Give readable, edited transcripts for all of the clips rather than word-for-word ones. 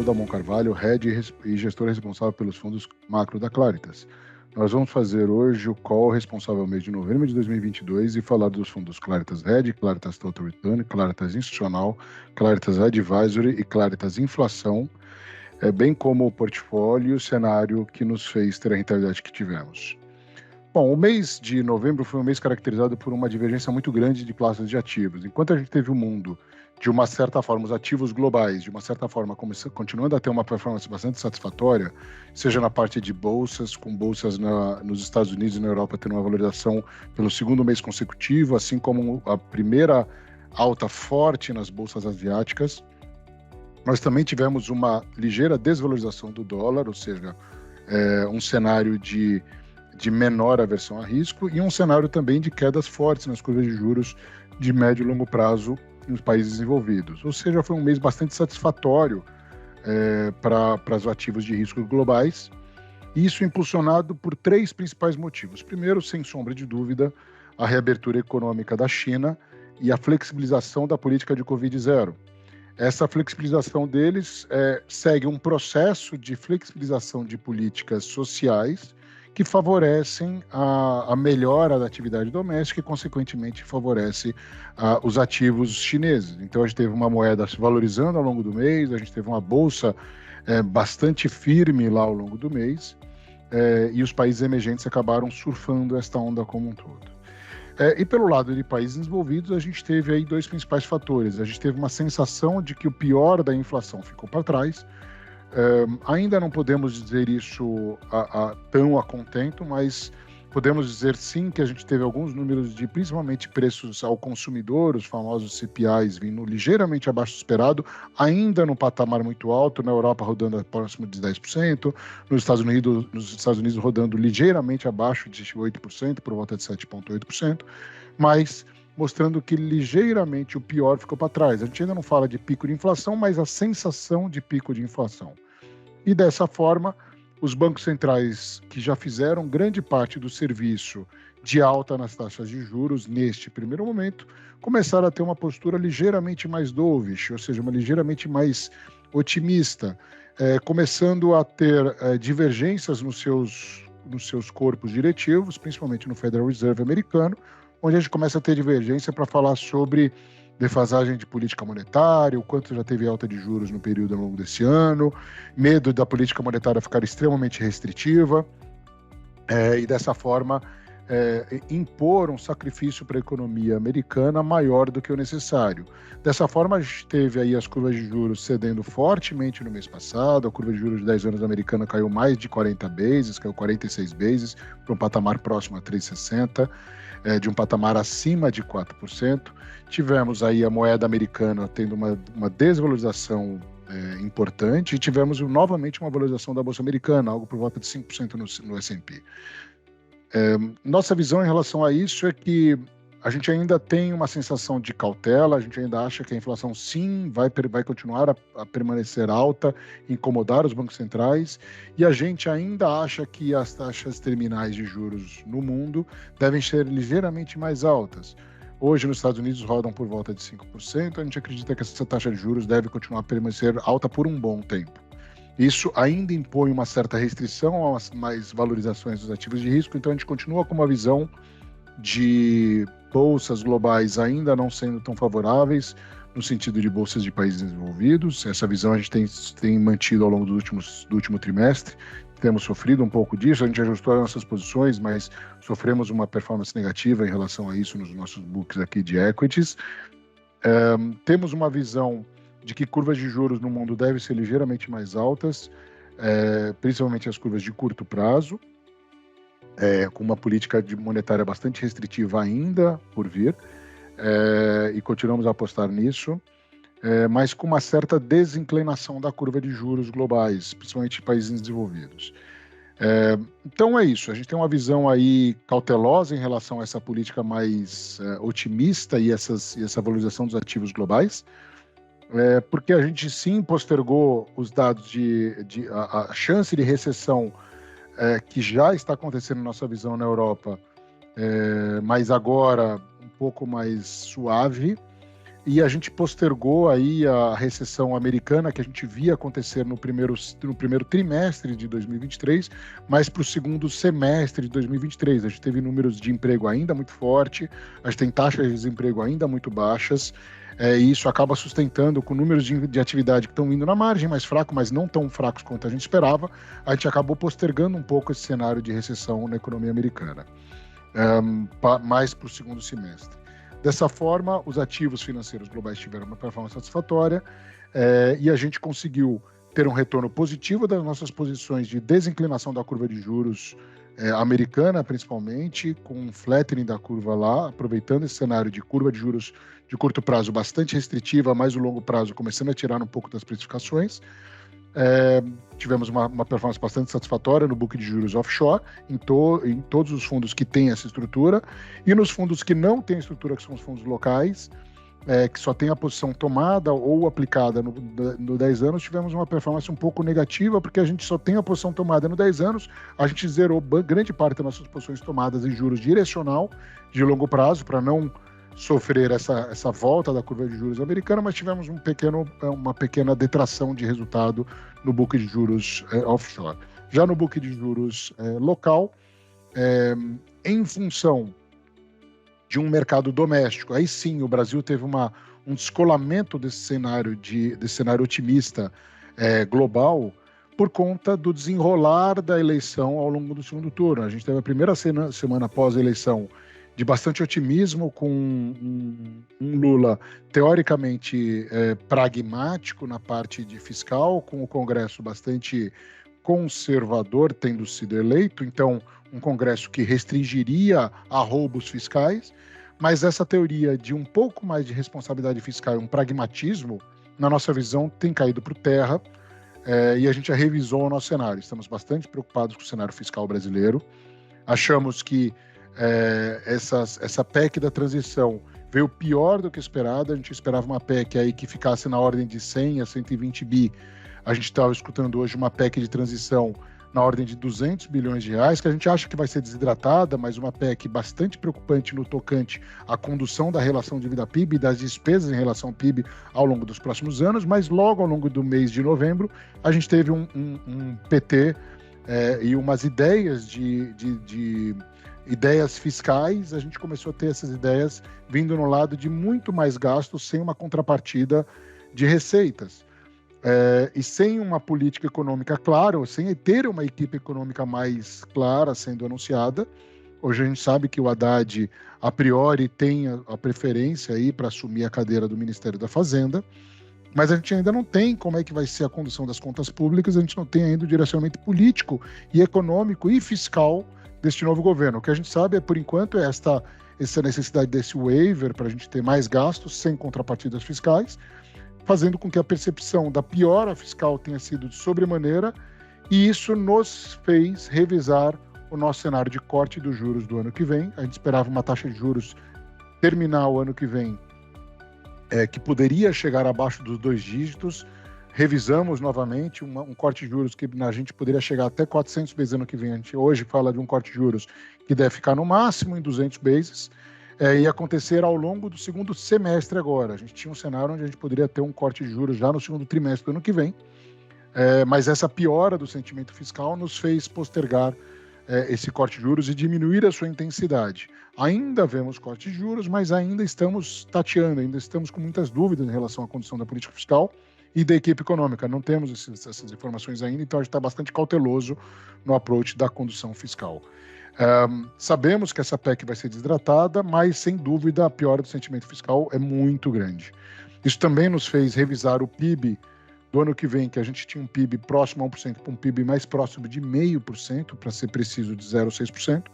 sou Damon Carvalho, Head e gestor responsável pelos fundos macro da Claritas. Nós vamos fazer hoje o call responsável mês de novembro de 2022 e falar dos fundos Claritas Red, Claritas Total Return, Claritas Institucional, Claritas Advisory e Claritas Inflação, bem como o portfólio e o cenário que nos fez ter a rentabilidade que tivemos. Bom, o mês de novembro foi um mês caracterizado por uma divergência muito grande de classes de ativos. Enquanto a gente teve um mundo, de uma certa forma, os ativos globais, de uma certa forma, continuando a ter uma performance bastante satisfatória, seja na parte de bolsas, com bolsas nos Estados Unidos e na Europa tendo uma valorização pelo segundo mês consecutivo, assim como a primeira alta forte nas bolsas asiáticas. Nós também tivemos uma ligeira desvalorização do dólar, ou seja, um cenário de menor aversão a risco e um cenário também de quedas fortes nas curvas de juros de médio e longo prazo nos países desenvolvidos. Ou seja, foi um mês bastante satisfatório para os ativos de risco globais, e isso impulsionado por três principais motivos. Primeiro, sem sombra de dúvida, a reabertura econômica da China e a flexibilização da política de Covid-0. Essa flexibilização deles segue um processo de flexibilização de políticas sociais que favorecem a melhora da atividade doméstica e, consequentemente, favorece os ativos chineses. Então, a gente teve uma moeda se valorizando ao longo do mês, a gente teve uma bolsa bastante firme lá ao longo do mês, e os países emergentes acabaram surfando esta onda como um todo. E pelo lado de países desenvolvidos, a gente teve aí dois principais fatores. A gente teve uma sensação de que o pior da inflação ficou para trás. Ainda não podemos dizer isso tão a contento, mas podemos dizer sim que a gente teve alguns números de principalmente preços ao consumidor, os famosos CPIs vindo ligeiramente abaixo do esperado, ainda num patamar muito alto, na Europa rodando próximo de 10%, nos Estados Unidos rodando ligeiramente abaixo de 8%, por volta de 7,8%, mas mostrando que ligeiramente o pior ficou para trás. A gente ainda não fala de pico de inflação, mas a sensação de pico de inflação. E dessa forma, os bancos centrais que já fizeram grande parte do serviço de alta nas taxas de juros neste primeiro momento, começaram a ter uma postura ligeiramente mais dovish, ou seja, uma ligeiramente mais otimista, começando a ter divergências nos seus corpos diretivos, principalmente no Federal Reserve americano, onde a gente começa a ter divergência para falar sobre defasagem de política monetária, o quanto já teve alta de juros no período ao longo desse ano, medo da política monetária ficar extremamente restritiva, e dessa forma impor um sacrifício para a economia americana maior do que o necessário. Dessa forma, a gente teve aí as curvas de juros cedendo fortemente no mês passado, a curva de juros de 10 anos americana caiu mais de 40 bases, caiu 46 bases, para um patamar próximo a 3,60, de um patamar acima de 4%. Tivemos aí a moeda americana tendo uma desvalorização importante e tivemos novamente uma valorização da Bolsa Americana, algo por volta de 5% no S&P. Nossa visão em relação a isso é que a gente ainda tem uma sensação de cautela, a gente ainda acha que a inflação sim vai continuar a permanecer alta, incomodar os bancos centrais, e a gente ainda acha que as taxas terminais de juros no mundo devem ser ligeiramente mais altas. Hoje, nos Estados Unidos, rodam por volta de 5%, a gente acredita que essa taxa de juros deve continuar a permanecer alta por um bom tempo. Isso ainda impõe uma certa restrição às mais valorizações dos ativos de risco, então a gente continua com uma visão de bolsas globais ainda não sendo tão favoráveis no sentido de bolsas de países desenvolvidos. Essa visão a gente tem mantido ao longo do último trimestre. Temos sofrido um pouco disso, a gente ajustou as nossas posições, mas sofremos uma performance negativa em relação a isso nos nossos books aqui de equities. Temos uma visão de que curvas de juros no mundo devem ser ligeiramente mais altas, principalmente as curvas de curto prazo, com uma política monetária bastante restritiva ainda por vir, e continuamos a apostar nisso, mas com uma certa desinclinação da curva de juros globais, principalmente em países desenvolvidos. Então é isso, a gente tem uma visão aí cautelosa em relação a essa política mais otimista e essa valorização dos ativos globais, porque a gente sim postergou os dados a chance de recessão que já está acontecendo na nossa visão na Europa, mas agora um pouco mais suave, e a gente postergou aí a recessão americana que a gente via acontecer no primeiro trimestre de 2023, mas para o segundo semestre de 2023. A gente teve números de emprego ainda muito forte, a gente tem taxas de desemprego ainda muito baixas, e isso acaba sustentando com números de atividade que estão indo na margem, mais fraco, mas não tão fracos quanto a gente esperava. A gente acabou postergando um pouco esse cenário de recessão na economia americana, mais para o segundo semestre. Dessa forma, os ativos financeiros globais tiveram uma performance satisfatória, e a gente conseguiu ter um retorno positivo das nossas posições de desinclinação da curva de juros americana, principalmente, com um flattening da curva lá, aproveitando esse cenário de curva de juros de curto prazo bastante restritiva, mas o longo prazo começando a tirar um pouco das precificações. Tivemos uma performance bastante satisfatória no book de juros offshore, em todos os fundos que têm essa estrutura, e nos fundos que não têm estrutura, que são os fundos locais, que só tem a posição tomada ou aplicada no 10 anos, tivemos uma performance um pouco negativa, porque a gente só tem a posição tomada no 10 anos, a gente zerou grande parte das nossas posições tomadas em juros direcional de longo prazo, para não sofrer essa volta da curva de juros americana, mas tivemos uma pequena detração de resultado no book de juros offshore. Já no book de juros local, em função de um mercado doméstico, aí sim o Brasil teve um descolamento desse cenário otimista global, por conta do desenrolar da eleição ao longo do segundo turno. A gente teve a primeira semana após a eleição de bastante otimismo, com um Lula teoricamente pragmático na parte de fiscal, com o Congresso bastante conservador tendo sido eleito, então um Congresso que restringiria a roubos fiscais, mas essa teoria de um pouco mais de responsabilidade fiscal e um pragmatismo, na nossa visão, tem caído por terra, e a gente já revisou o nosso cenário. Estamos bastante preocupados com o cenário fiscal brasileiro. Achamos que essa PEC da transição veio pior do que esperado. A gente esperava uma PEC aí que ficasse na ordem de 100 a 120 bi. A gente estava escutando hoje uma PEC de transição na ordem de 200 bilhões de reais, que a gente acha que vai ser desidratada, mas uma PEC bastante preocupante no tocante à condução da relação dívida-PIB e das despesas em relação ao PIB ao longo dos próximos anos. Mas logo ao longo do mês de novembro, a gente teve um PT e umas ideias de ideias fiscais. A gente começou a ter essas ideias vindo no lado de muito mais gastos, sem uma contrapartida de receitas. E sem uma política econômica clara, sem ter uma equipe econômica mais clara sendo anunciada. Hoje a gente sabe que o Haddad, a priori, tem a preferência aí para assumir a cadeira do Ministério da Fazenda, mas a gente ainda não tem como é que vai ser a condução das contas públicas, a gente não tem ainda o direcionamento político e econômico e fiscal deste novo governo. O que a gente sabe, por enquanto, é essa necessidade desse waiver para a gente ter mais gastos sem contrapartidas fiscais, fazendo com que a percepção da piora fiscal tenha sido de sobremaneira, e isso nos fez revisar o nosso cenário de corte dos juros do ano que vem. A gente esperava uma taxa de juros terminar o ano que vem que poderia chegar abaixo dos 2 dígitos. Revisamos novamente um corte de juros que a gente poderia chegar até 400 bases ano que vem. A gente hoje fala de um corte de juros que deve ficar no máximo em 200 bases, e acontecer ao longo do segundo semestre agora. A gente tinha um cenário onde a gente poderia ter um corte de juros já no segundo trimestre do ano que vem, mas essa piora do sentimento fiscal nos fez postergar esse corte de juros e diminuir a sua intensidade. Ainda vemos corte de juros, mas ainda estamos tateando, ainda estamos com muitas dúvidas em relação à condução da política fiscal e da equipe econômica. Não temos essas informações ainda, então a gente está bastante cauteloso no approach da condução fiscal. Sabemos que essa PEC vai ser desidratada, mas sem dúvida a piora do sentimento fiscal é muito grande. Isso também nos fez revisar o PIB do ano que vem, que a gente tinha um PIB próximo a 1%, para um PIB mais próximo de 0,5%, para ser preciso, de 0,6%,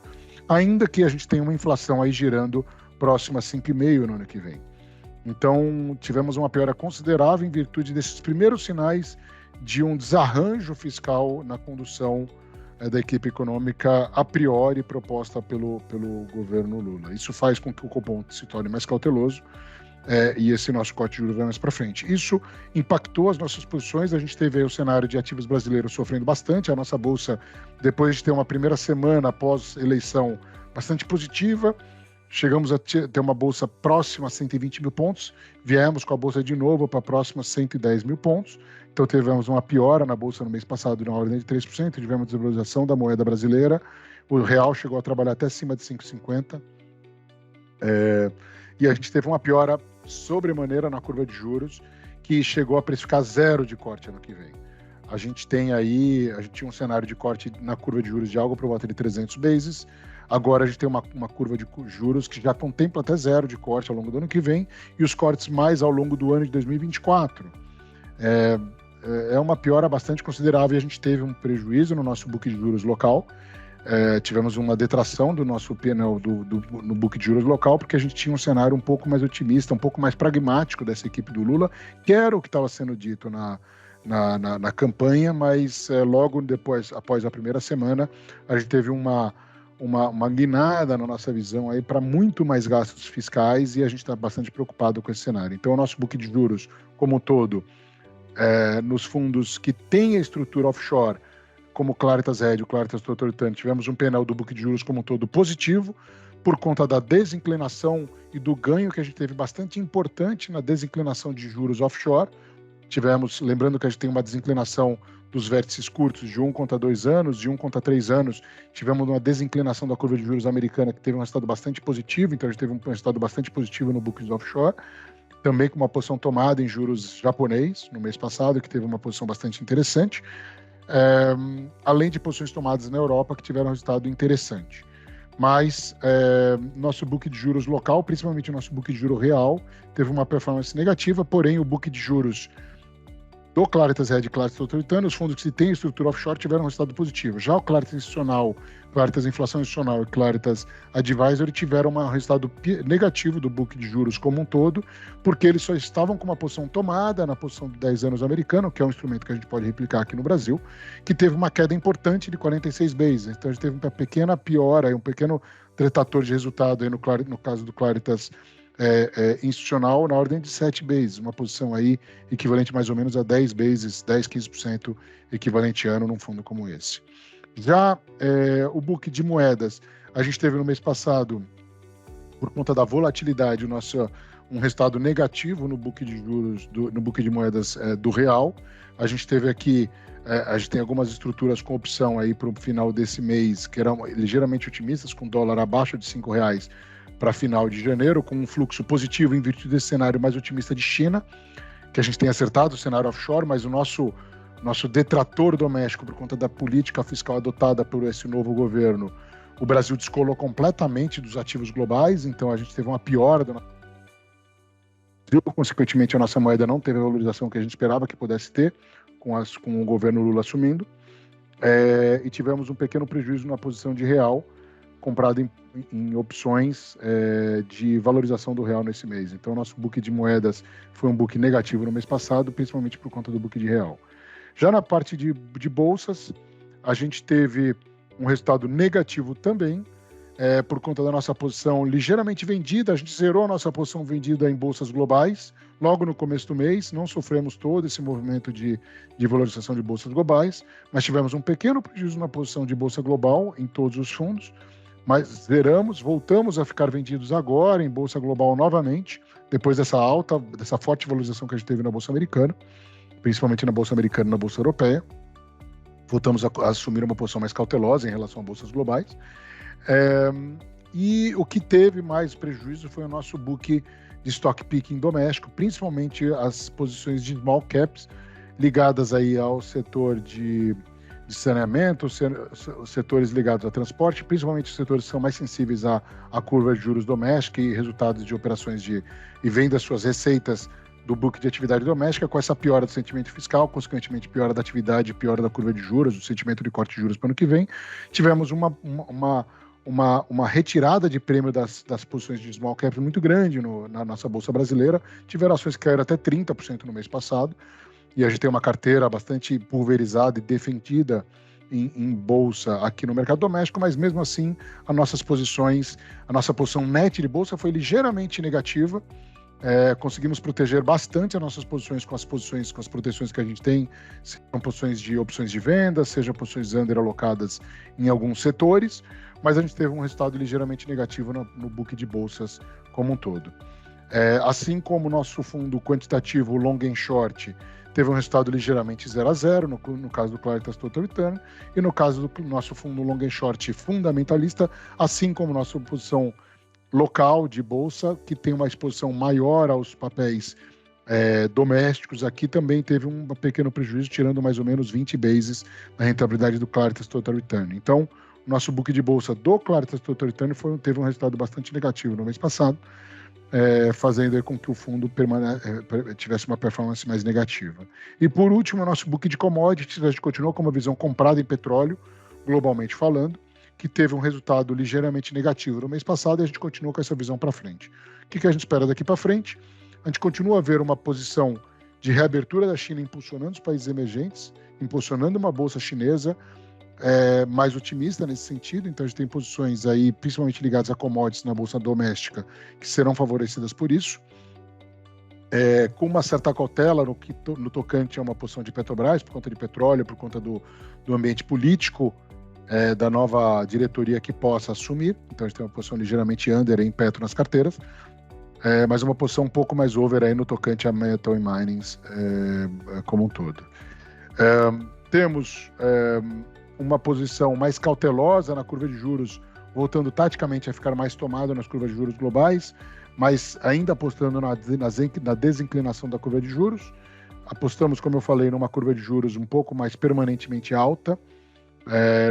ainda que a gente tenha uma inflação aí girando próxima a 5,5% no ano que vem. Então, tivemos uma piora considerável em virtude desses primeiros sinais de um desarranjo fiscal na condução da equipe econômica a priori proposta pelo governo Lula. Isso faz com que o Copom se torne mais cauteloso, e esse nosso corte de juros vai mais para frente. Isso impactou as nossas posições. A gente teve aí o cenário de ativos brasileiros sofrendo bastante. A nossa bolsa, depois de ter uma primeira semana após eleição bastante positiva, chegamos a ter uma bolsa próxima a 120 mil pontos, viemos com a bolsa de novo para próxima a 110 mil pontos, então tivemos uma piora na bolsa no mês passado na ordem de 3%, tivemos desvalorização da moeda brasileira, o real chegou a trabalhar até acima de 5,50, e a gente teve uma piora sobremaneira na curva de juros, que chegou a precificar 0 de corte ano que vem. A gente tinha um cenário de corte na curva de juros de algo por volta de 300 bases. Agora a gente tem uma curva de juros que já contempla até 0 de corte ao longo do ano que vem e os cortes mais ao longo do ano de 2024. É uma piora bastante considerável e a gente teve um prejuízo no nosso book de juros local. Tivemos uma detração do nosso PNL no book de juros local, porque a gente tinha um cenário um pouco mais otimista, um pouco mais pragmático dessa equipe do Lula, que era o que estava sendo dito na campanha, mas logo depois, após a primeira semana, a gente teve uma guinada na nossa visão aí para muito mais gastos fiscais e a gente está bastante preocupado com esse cenário. Então, o nosso book de juros, como um todo, nos fundos que têm a estrutura offshore, como o Claritas Hedge, o Claritas Total Return, tivemos um PNL do book de juros como um todo positivo, por conta da desinclinação e do ganho que a gente teve bastante importante na desinclinação de juros offshore. Lembrando que a gente tem uma desinclinação dos vértices curtos de 1 contra 2 anos, de 1 contra 3 anos, tivemos uma desinclinação da curva de juros americana que teve um resultado bastante positivo, então a gente teve um resultado bastante positivo no book de offshore, também com uma posição tomada em juros japonês no mês passado, que teve uma posição bastante interessante, além de posições tomadas na Europa que tiveram um resultado interessante. Mas nosso book de juros local, principalmente o nosso book de juro real, teve uma performance negativa, porém o book de juros do Claritas Hedge e Claritas Total Return, os fundos que se têm estrutura offshore tiveram um resultado positivo. Já o Claritas Institucional, Claritas Inflação Institucional e Claritas Advisory tiveram um resultado negativo do book de juros como um todo, porque eles só estavam com uma posição tomada na posição de 10 anos americano, que é um instrumento que a gente pode replicar aqui no Brasil, que teve uma queda importante de 46 bases. Então a gente teve uma pequena piora, um pequeno detrator de resultado aí no caso do Claritas institucional na ordem de 7 bases, uma posição aí equivalente mais ou menos a 10 bases, 10, 15% equivalente ano num fundo como esse. Já o book de moedas, a gente teve no mês passado, por conta da volatilidade, um resultado negativo no book de juros, no book de moedas do real. A gente teve aqui, a gente tem algumas estruturas com opção aí para o final desse mês, que eram ligeiramente otimistas, com dólar abaixo de R$5 para final de janeiro, com um fluxo positivo em virtude desse cenário mais otimista de China, que a gente tem acertado o cenário offshore, mas o nosso detrator doméstico, por conta da política fiscal adotada por esse novo governo, o Brasil descolou completamente dos ativos globais, então a gente teve uma piora do consequentemente a nossa moeda não teve a valorização que a gente esperava que pudesse ter com o governo Lula assumindo, e tivemos um pequeno prejuízo na posição de real, comprado em opções de valorização do real nesse mês. Então, o nosso book de moedas foi um book negativo no mês passado, principalmente por conta do book de real. Já na parte de bolsas, a gente teve um resultado negativo também, por conta da nossa posição ligeiramente vendida. A gente zerou a nossa posição vendida em bolsas globais logo no começo do mês, não sofremos todo esse movimento de valorização de bolsas globais, mas tivemos um pequeno prejuízo na posição de bolsa global em todos os fundos, mas zeramos, voltamos a ficar vendidos agora em bolsa global novamente, depois dessa forte valorização que a gente teve na bolsa americana, principalmente na bolsa americana e na bolsa europeia. Voltamos a assumir uma posição mais cautelosa em relação a bolsas globais. E o que teve mais prejuízo foi o nosso book de stock picking doméstico, principalmente as posições de small caps ligadas aí ao setor de saneamento, os setores ligados a transporte, principalmente os setores que são mais sensíveis à curva de juros doméstica e resultados de operações e vêm das suas receitas do book de atividade doméstica, com essa piora do sentimento fiscal, consequentemente piora da atividade, piora da curva de juros, o sentimento de corte de juros para o ano que vem. Tivemos uma retirada de prêmio das posições de small cap muito grande na nossa Bolsa Brasileira. Tiveram ações que caíram até 30% no mês passado, e a gente tem uma carteira bastante pulverizada e defendida em bolsa aqui no mercado doméstico, mas mesmo assim a nossa posição net de bolsa foi ligeiramente negativa. Conseguimos proteger bastante as nossas posições com as proteções que a gente tem, sejam posições de opções de venda, sejam posições under alocadas em alguns setores, mas a gente teve um resultado ligeiramente negativo no book de bolsas como um todo. Assim como o nosso fundo quantitativo long and short teve um resultado ligeiramente 0-0, no caso do Claritas Total Return, e no caso do nosso fundo long and short fundamentalista, assim como nossa posição local de bolsa, que tem uma exposição maior aos papéis domésticos, aqui também teve um pequeno prejuízo, tirando mais ou menos 20 bases na rentabilidade do Claritas Total Return. Então, o nosso book de bolsa do Claritas Total Return teve um resultado bastante negativo no mês passado, fazendo com que o fundo tivesse uma performance mais negativa. E por último, o nosso book de commodities, a gente continuou com uma visão comprada em petróleo, globalmente falando, que teve um resultado ligeiramente negativo no mês passado, e a gente continua com essa visão para frente. O que a gente espera daqui para frente? A gente continua a ver uma posição de reabertura da China impulsionando os países emergentes, impulsionando uma bolsa chinesa mais otimista nesse sentido. Então a gente tem posições aí, principalmente ligadas a commodities na bolsa doméstica, que serão favorecidas por isso. Com uma certa cautela no tocante a uma posição de Petrobras, por conta de petróleo, por conta do ambiente político da nova diretoria que possa assumir. Então a gente tem uma posição ligeiramente under em Petro nas carteiras, mas uma posição um pouco mais over aí no tocante a metal e minings como um todo. Temos uma posição mais cautelosa na curva de juros, voltando taticamente a ficar mais tomado nas curvas de juros globais, mas ainda apostando na desinclinação da curva de juros. Apostamos, como eu falei, numa curva de juros um pouco mais permanentemente alta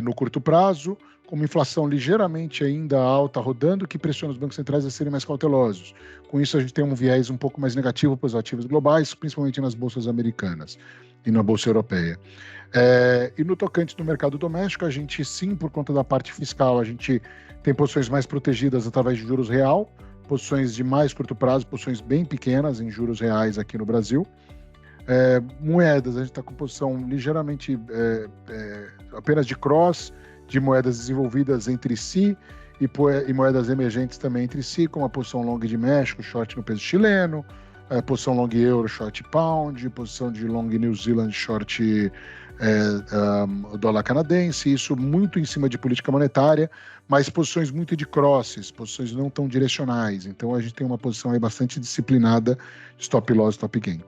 no curto prazo, com uma inflação ligeiramente ainda alta rodando, que pressiona os bancos centrais a serem mais cautelosos. Com isso, a gente tem um viés um pouco mais negativo para os ativos globais, principalmente nas bolsas americanas e na bolsa europeia. E no tocante do mercado doméstico, a gente sim, por conta da parte fiscal, a gente tem posições mais protegidas através de juros real, posições de mais curto prazo, posições bem pequenas em juros reais aqui no Brasil. Moedas, a gente está com posição ligeiramente apenas de cross, de moedas desenvolvidas entre si e moedas emergentes também entre si, como a posição long de México, short no peso chileno, posição long euro, short pound, posição de long New Zealand, short dólar canadense, isso muito em cima de política monetária, mas posições muito de crosses, posições não tão direcionais. Então a gente tem uma posição aí bastante disciplinada de stop loss, stop gain.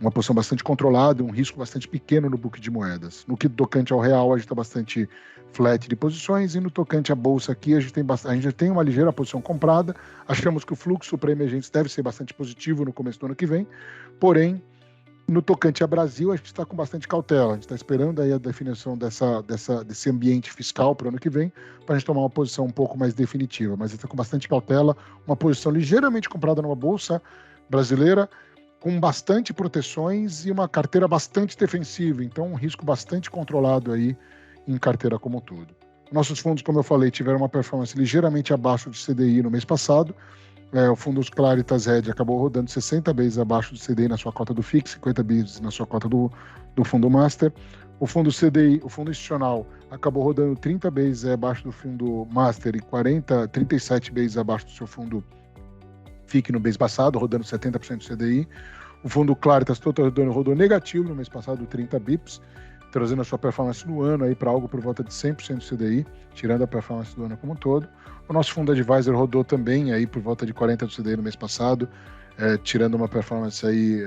Uma posição bastante controlada, um risco bastante pequeno no book de moedas. No que tocante ao real, a gente está bastante flat de posições, e no tocante à bolsa aqui, a gente tem uma ligeira posição comprada. Achamos que o fluxo para emergentes deve ser bastante positivo no começo do ano que vem, porém, no tocante a Brasil, a gente está com bastante cautela. A gente está esperando aí a definição desse ambiente fiscal para o ano que vem, para a gente tomar uma posição um pouco mais definitiva. Mas a gente está com bastante cautela, uma posição ligeiramente comprada numa bolsa brasileira, com bastante proteções e uma carteira bastante defensiva. Então, um risco bastante controlado aí em carteira como um todo. Nossos fundos, como eu falei, tiveram uma performance ligeiramente abaixo do CDI no mês passado. O fundo Claritas Red acabou rodando 60 bases abaixo do CDI na sua cota do FIX, 50 bases na sua cota do fundo Master. O fundo CDI, o fundo institucional, acabou rodando 30 bases abaixo do fundo Master e 37 bases abaixo do seu fundo FIC no mês passado, rodando 70% do CDI. O fundo Claritas Total Return rodou negativo no mês passado, 30 bips, trazendo a sua performance no ano aí para algo por volta de 100% do CDI, tirando a performance do ano como um todo. O nosso fundo Advisor rodou também aí por volta de 40% do CDI no mês passado, tirando uma performance aí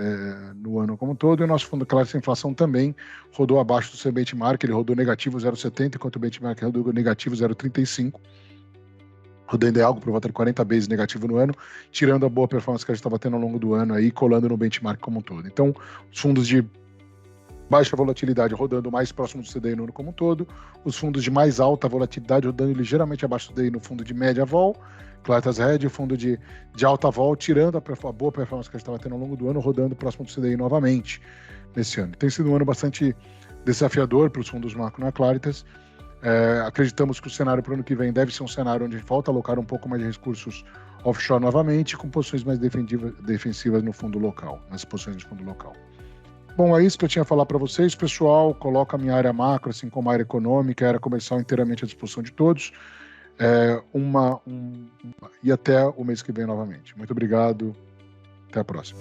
no ano como um todo. E o nosso fundo Claritas Inflação também rodou abaixo do seu benchmark, ele rodou negativo 0,70, enquanto o benchmark rodou negativo 0,35. Rodando algo por volta de 40 bases negativo no ano, tirando a boa performance que a gente estava tendo ao longo do ano aí, colando no benchmark como um todo. Então, os fundos de baixa volatilidade rodando mais próximo do CDI no ano como um todo, os fundos de mais alta volatilidade rodando ligeiramente abaixo do CDI no fundo de média vol, Claritas Red, o fundo de alta vol, tirando a boa performance que a gente estava tendo ao longo do ano, rodando próximo do CDI novamente nesse ano. Tem sido um ano bastante desafiador para os fundos macro na Claritas. Acreditamos que o cenário para o ano que vem deve ser um cenário onde falta alocar um pouco mais de recursos offshore novamente, com posições mais defensivas no fundo local, nas posições de fundo local. Bom, é isso que eu tinha a falar para vocês, pessoal. Coloco a minha área macro, assim como a área econômica, a área comercial inteiramente à disposição de todos. E até o mês que vem novamente. Muito obrigado. Até a próxima.